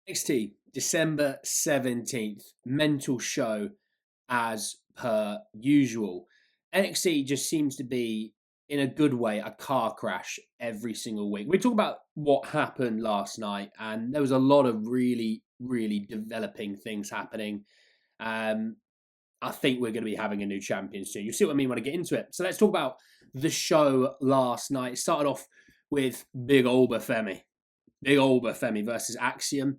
NXT, December 17th. Mental show as per usual. NXT just seems to be, in a good way, a car crash every single week. We talk about what happened last night, and there was a lot of really, really developing things happening. I think we're going to be having a new champion soon. You'll see what I mean when I get into it. So let's talk about the show last night. It started off with Big Femi versus Axium.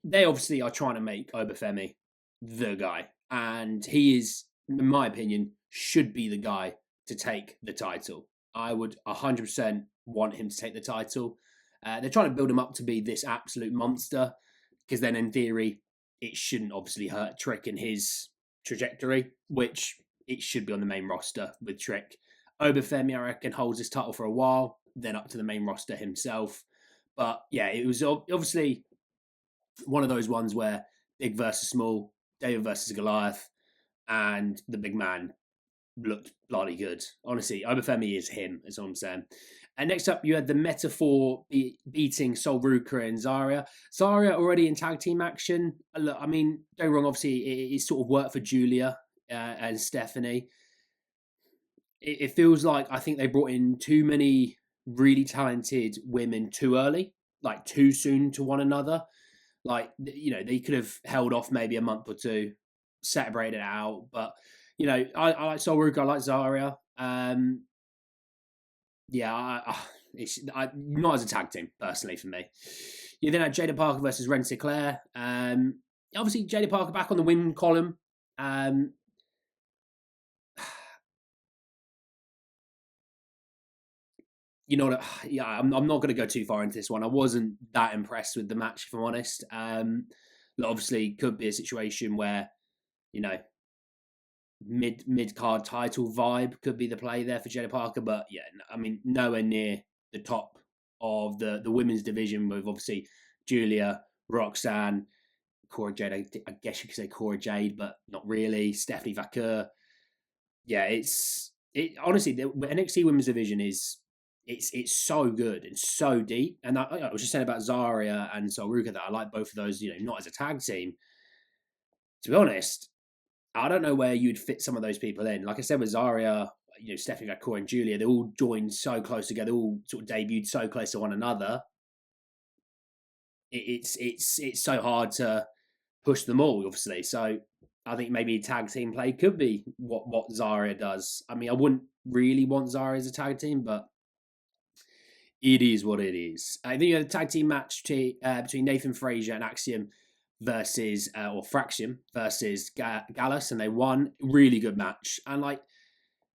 They obviously are trying to make Femi the guy, and he is, in my opinion, should be the guy to take the title. I would 100% want him to take the title. They're trying to build him up to be this absolute monster, because then in theory, it shouldn't obviously hurt Trick in his trajectory, which it should be on the main roster with Trick. Femi, I reckon, holds his title for a while, then up to the main roster himself. But yeah, it was obviously one of those ones where big versus small, David versus Goliath, and the big man looked bloody good. Honestly, Obafemi is him, is all I'm saying. And next up, you had the Metaphor beating Sol Ruka and Zarya. Zarya already in tag team action. Look, I mean, don't get me wrong, obviously, it sort of worked for Julia and Stephanie. It feels like I think they brought in too many really talented women too early, like too soon to one another. Like, you know, they could have held off maybe a month or two, separated it out. But, you know, I like Sol Ruka, I like Zarya. Yeah, it's not as a tag team, personally, for me. You then had Jada Parker versus Ren Sinclair. Obviously, Jada Parker back on the win column. You know what? Yeah, I'm not going to go too far into this one. I wasn't that impressed with the match, if I'm honest. Obviously, could be a situation where, you know, mid card title vibe could be the play there for Jada Parker, but yeah, I mean, nowhere near the top of the women's division with obviously Julia, Roxanne, Cora Jade. I guess you could say Cora Jade, but not really. Stephanie Vaquer. Yeah, honestly, the NXT women's division is it's so good and so deep. And I was just saying about Zarya and Sol Ruka that I like both of those. You know, not as a tag team. To be honest, I don't know where you'd fit some of those people in. Like I said with Zarya, you know, Stephanie Vaquer and Julia, they all joined so close together, all sort of debuted so close to one another. It's so hard to push them all, obviously. So I think maybe tag team play could be what Zarya does. I mean, I wouldn't really want Zarya as a tag team, but it is what it is. I think you had a tag team match between Nathan Frazier and Axiom versus or Fraxium versus Gallus, and they won. Really good match. And like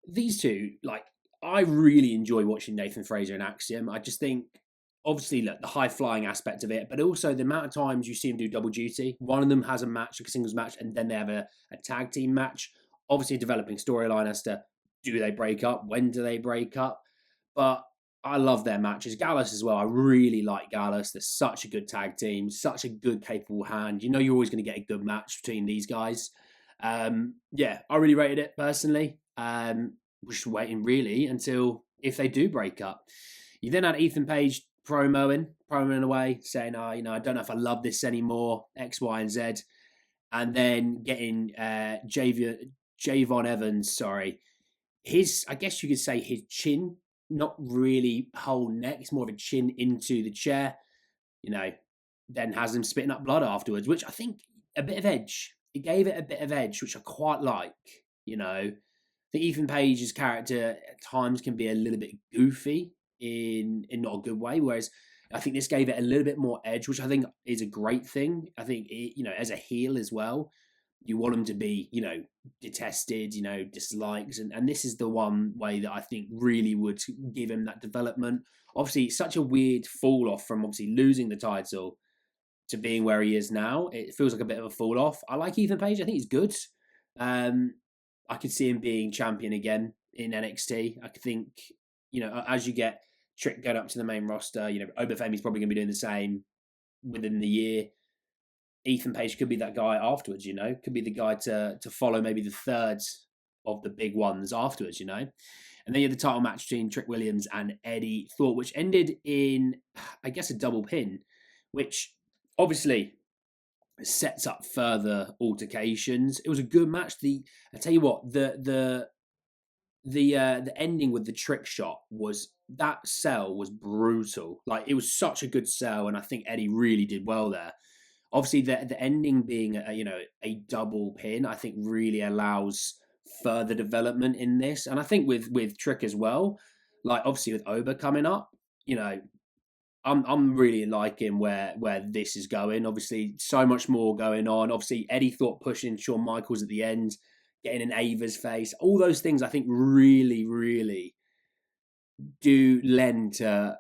these two, like I really enjoy watching Nathan Frazier and Axiom. I just think, obviously, look, the high flying aspect of it, but also the amount of times you see them do double duty. One of them has a match, like a singles match, and then they have a tag team match. Obviously, developing storyline as to do they break up, when do they break up, but I love their matches. Gallus as well. I really like Gallus. They're such a good tag team, such a good, capable hand. You know you're always going to get a good match between these guys. Yeah, I really rated it personally. We're just waiting really until if they do break up. You then had Ethan Page promoing away, saying, "Oh, you know, I don't know if I love this anymore." X, Y, and Z, and then getting Javon Evans. Sorry, I guess you could say his chin, not really whole neck. It's more of a chin into the chair. You know, then has him spitting up blood afterwards, which I think a bit of edge. It gave it a bit of edge, which I quite like. You know, I think Ethan Page's character at times can be a little bit goofy in not a good way, whereas I think this gave it a little bit more edge, which I think is a great thing. I think you know, as a heel as well, you want him to be, you know, detested, you know, dislikes, and this is the one way that I think really would give him that development. Obviously, such a weird fall off from obviously losing the title to being where he is now. It feels like a bit of a fall off. I like Ethan Page. I think he's good. I could see him being champion again in NXT. I could think, you know, as you get Trick going up to the main roster, you know, Obafemi's probably going to be doing the same within the year. Ethan Page could be that guy afterwards, you know, could be the guy to follow maybe the third of the big ones afterwards, you know. And then you had the title match between Trick Williams and Eddie Thor, which ended in, I guess, a double pin, which obviously sets up further altercations. It was a good match. I tell you what, the ending with the trick shot was that sell was brutal. Like it was such a good sell, and I think Eddie really did well there. Obviously, the ending being a double pin, I think really allows further development in this, and I think with Trick as well. Like obviously with Oba coming up, you know, I'm really liking where this is going. Obviously, so much more going on. Obviously, Eddie thought pushing Shawn Michaels at the end, getting in Ava's face, all those things I think really, really do lend to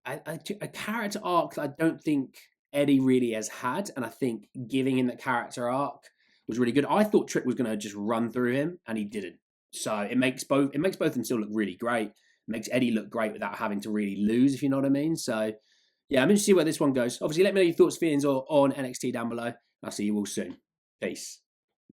a character arc that I don't think Eddie really has had, and I think giving him that character arc was really good. I thought Trick was going to just run through him, and he didn't. So it makes both of them still look really great. It makes Eddie look great without having to really lose, if you know what I mean. So yeah, I'm interested to see where this one goes. Obviously, let me know your thoughts, feelings on NXT down below. I'll see you all soon. Peace.